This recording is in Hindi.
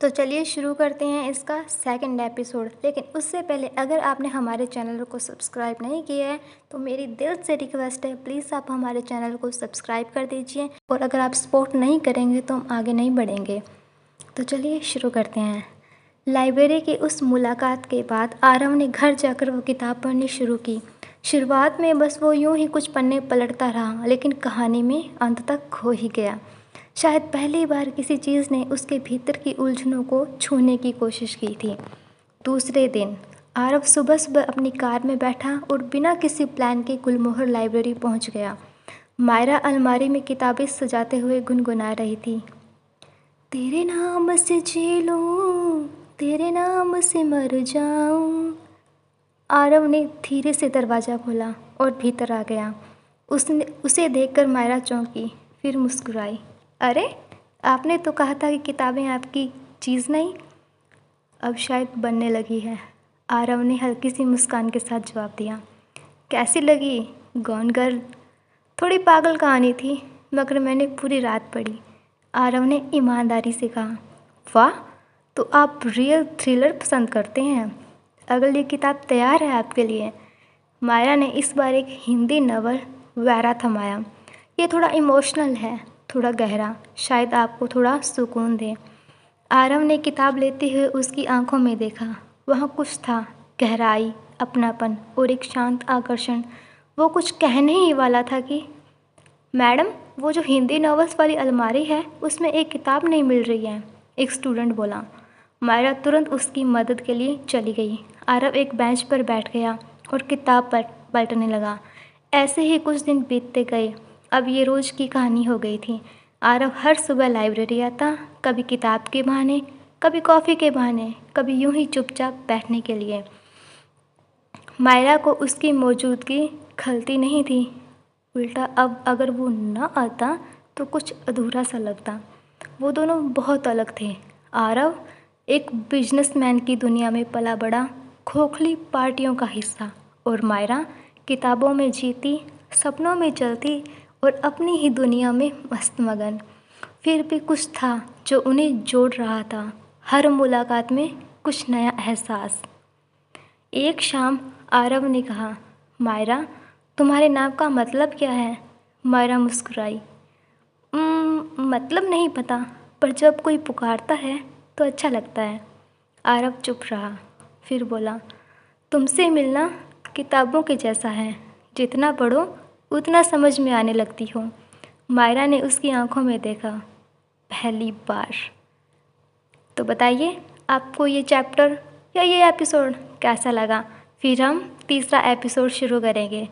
तो चलिए शुरू करते हैं इसका सेकंड एपिसोड। लेकिन उससे पहले अगर आपने हमारे चैनल को सब्सक्राइब नहीं किया है तो मेरी दिल से रिक्वेस्ट है, प्लीज़ आप हमारे चैनल को सब्सक्राइब कर दीजिए। और अगर आप सपोर्ट नहीं करेंगे तो हम आगे नहीं बढ़ेंगे। तो चलिए शुरू करते हैं। लाइब्रेरी की उस मुलाकात के बाद आरव ने घर जाकर वो किताब पढ़नी शुरू की। शुरुआत में बस वो यूं ही कुछ पन्ने पलटता रहा, लेकिन कहानी में अंत तक खो ही गया। शायद पहली बार किसी चीज़ ने उसके भीतर की उलझनों को छूने की कोशिश की थी। दूसरे दिन आरव सुबह सुबह अपनी कार में बैठा और बिना किसी प्लान के गुलमोहर लाइब्रेरी पहुंच गया। मायरा अलमारी में किताबें सजाते हुए गुनगुना रही थी। तेरे नाम से जी लूं, तेरे नाम से मर जाऊं। आरव ने धीरे से दरवाज़ा खोला और भीतर आ गया। उसे देखकर मायरा चौंकी, फिर मुस्कुराई। अरे, आपने तो कहा था कि किताबें आपकी चीज़ नहीं। अब शायद बनने लगी है, आरव ने हल्की सी मुस्कान के साथ जवाब दिया। कैसी लगी गॉन गर्ल? थोड़ी पागल कहानी थी, मगर मैंने पूरी रात पढ़ी, आरव ने ईमानदारी से कहा। वाह, तो आप रियल थ्रिलर पसंद करते हैं। अगली किताब तैयार है आपके लिए। मायरा ने इस बार एक हिंदी नवल वैरा थमाया। ये थोड़ा इमोशनल है, थोड़ा गहरा, शायद आपको थोड़ा सुकून दे। आरव ने किताब लेते हुए उसकी आंखों में देखा। वहाँ कुछ था, गहराई, अपनापन और एक शांत आकर्षण। वो कुछ कहने ही वाला था कि मैडम, वो जो हिंदी नॉवेल्स वाली अलमारी है उसमें एक किताब नहीं मिल रही है, एक स्टूडेंट बोला। मायरा तुरंत उसकी मदद के लिए चली गई। आरव एक बेंच पर बैठ गया और किताब पलटने लगा। ऐसे ही कुछ दिन बीतते गए। अब ये रोज़ की कहानी हो गई थी। आरव हर सुबह लाइब्रेरी आता, कभी किताब के बहाने, कभी कॉफ़ी के बहाने, कभी यूं ही चुपचाप बैठने के लिए। मायरा को उसकी मौजूदगी खलती नहीं थी, उल्टा अब अगर वो न आता तो कुछ अधूरा सा लगता। वो दोनों बहुत अलग थे। आरव एक बिजनेसमैन की दुनिया में पला बड़ा, खोखली पार्टियों का हिस्सा, और मायरा किताबों में जीती, सपनों में चलती और अपनी ही दुनिया में मस्त मगन। फिर भी कुछ था जो उन्हें जोड़ रहा था, हर मुलाकात में कुछ नया एहसास। एक शाम आरव ने कहा, मायरा, तुम्हारे नाम का मतलब क्या है? मायरा मुस्कुराई। मतलब नहीं पता, पर जब कोई पुकारता है तो अच्छा लगता है। आरव चुप रहा, फिर बोला, तुमसे मिलना किताबों के जैसा है, जितना पढ़ो उतना समझ में आने लगती हो। मायरा ने उसकी आंखों में देखा, पहली बार। तो बताइए, आपको ये चैप्टर या ये एपिसोड कैसा लगा? फिर हम तीसरा एपिसोड शुरू करेंगे।